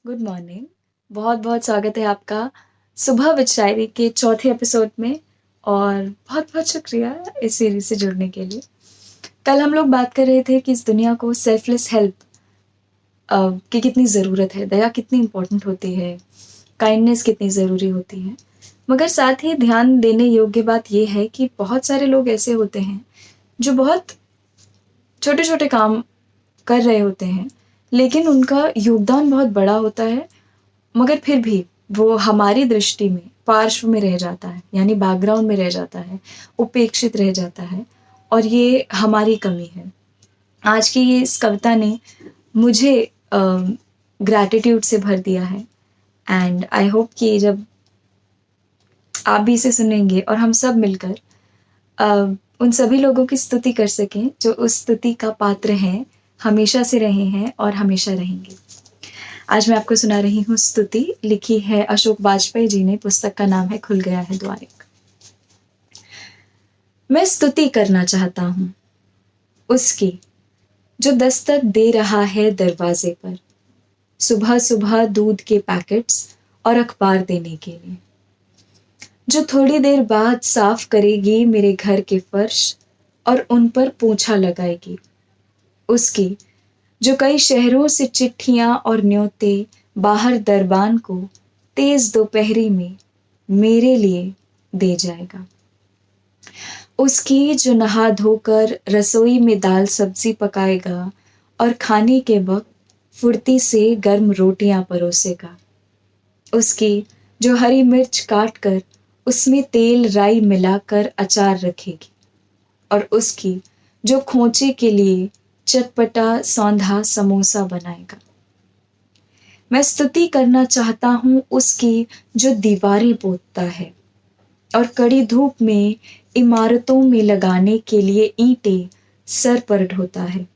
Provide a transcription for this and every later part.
Good morning. बहुत-बहुत स्वागत है आपका सुबह विद शायरी के चौथे एपिसोड में और बहुत-बहुत शुक्रिया इस सीरीज़ से जुड़ने के लिए। कल हम लोग बात कर रहे थे कि इस दुनिया को सेल्फलेस हेल्प की कितनी ज़रूरत है, दया कितनी इम्पोर्टेंट होती है, काइंडनेस कितनी ज़रूरी होती है। मगर साथ ही ध्यान देने योग्य बात ये है कि बहुत सारे लोग ऐसे होते हैं, जो बहुत छोटे-छोटे काम कर रहे होते हैं, लेकिन उनका योगदान बहुत बड़ा होता है, मगर फिर भी वो हमारी दृष्टि में पार्श्व में रह जाता है, यानी बैकग्राउंड में रह जाता है, उपेक्षित रह जाता है और ये हमारी कमी है। आज की ये इस कविता ने मुझे ग्रैटिट्यूड से भर दिया है एंड आई होप कि जब आप भी इसे सुनेंगे और हम सब मिलकर उन सभी लोगों की स्तुति कर सकें जो उस स्तुति का पात्र हैं, हमेशा से रहे हैं और हमेशा रहेंगे। आज मैं आपको सुना रही हूँ स्तुति, लिखी है अशोक वाजपेयी जी ने। पुस्तक का नाम है खुल गया है द्वार एक। मैं स्तुति करना चाहता हूँ उसकी जो दस्तक दे रहा है दरवाजे पर, सुबह सुबह दूध के पैकेट्स और अखबार देने के लिए, जो थोड़ी देर बाद साफ करेगी मेरे घर के फर्श और उन पर पोंछा लगाएगी, उसकी जो कई शहरों से चिट्ठियां और न्योते बाहर दरबान को तेज दोपहरी में मेरे लिए दे जाएगा, उसकी जो नहा धोकर रसोई में दाल सब्जी पकाएगा और खाने के वक्त फुर्ती से गर्म रोटियां परोसेगा, उसकी जो हरी मिर्च काट कर उसमें तेल राई मिलाकर अचार रखेगी और उसकी जो खोचे के लिए चटपटा सौंधा समोसा बनाएगा। मैं स्तुति करना चाहता हूँ उसकी जो दीवारें पोतता है और कड़ी धूप में इमारतों में लगाने के लिए ईंटें सर पर ढोता है,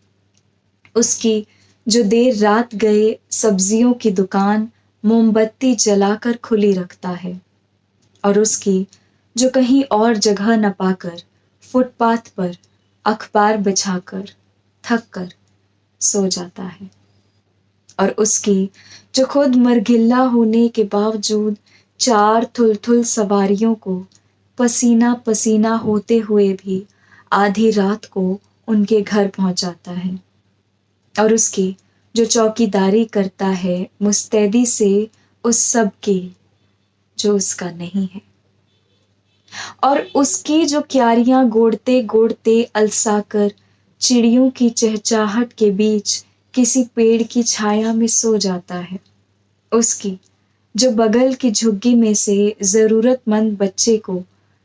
उसकी जो देर रात गए सब्जियों की दुकान मोमबत्ती जलाकर खुली रखता है और उसकी जो कहीं और जगह न पाकर फुटपाथ पर अखबार बिछाकर थक कर सो जाता है और उसकी जो खुद मरघिल्ला होने के बावजूद चार थुल-थुल सवारियों को पसीना पसीना होते हुए भी आधी रात को उनके घर पहुंचाता है और उसकी जो चौकीदारी करता है मुस्तैदी से उस सब की जो उसका नहीं है और उसकी जो क्यारियां गोड़ते गोड़ते अलसाकर चिड़ियों की चहचहाट के बीच किसी पेड़ की छाया में सो जाता है, उसकी जो बगल की झुग्गी में से जरूरतमंद बच्चे को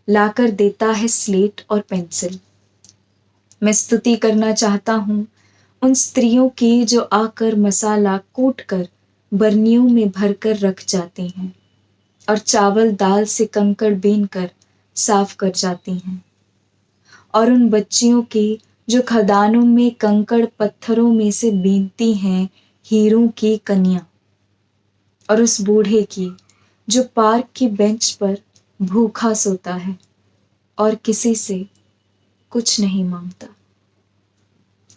लाकर देता है स्लेट और पेंसिल। मैं स्तुति करना चाहता हूँ उन स्त्रियों की जो आकर मसाला कूट कर बरनियों में भरकर रख जाती हैं और चावल दाल से कंकड़ बीन कर साफ कर जाती हैं और उन बच्चियों की जो खदानों में कंकड़ पत्थरों में से बीनती हैं हीरों की कन्या और उस बूढ़े की जो पार्क की बेंच पर भूखा सोता है और किसी से कुछ नहीं मांगता,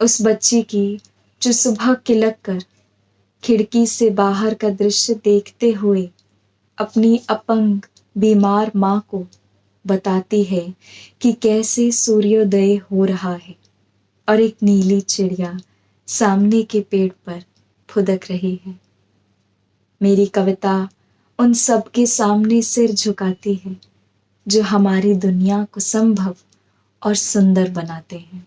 उस बच्ची की जो सुबह किलक कर खिड़की से बाहर का दृश्य देखते हुए अपनी अपंग बीमार माँ को बताती है कि कैसे सूर्योदय हो रहा है और एक नीली चिड़िया सामने के पेड़ पर फुदक रही है। मेरी कविता उन सब के सामने सिर झुकाती है जो हमारी दुनिया को संभव और सुंदर बनाते हैं,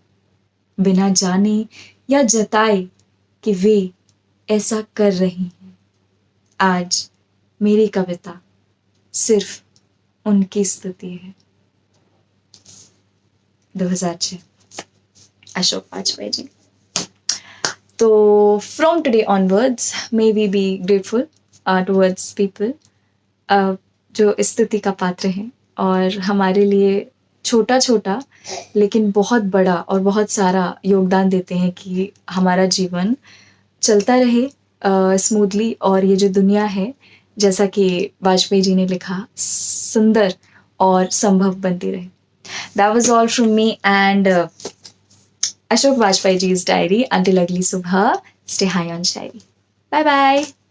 बिना जाने या जताए कि वे ऐसा कर रही हैं। आज मेरी कविता सिर्फ उनकी स्तुति है। 2006 अशोक वाजपेयी जी। तो from today onwards may we be grateful towards people जो स्तुति का पात्र हैं और हमारे लिए छोटा छोटा लेकिन बहुत बड़ा और बहुत सारा योगदान देते हैं कि हमारा जीवन चलता रहे स्मूथली और ये जो दुनिया है, जैसा कि वाजपेयी जी ने लिखा, सुंदर और संभव बनती रहे। That was all from me and Ashok Vajpayeeji's diary. Until agli subha, stay high on shairi. Bye bye.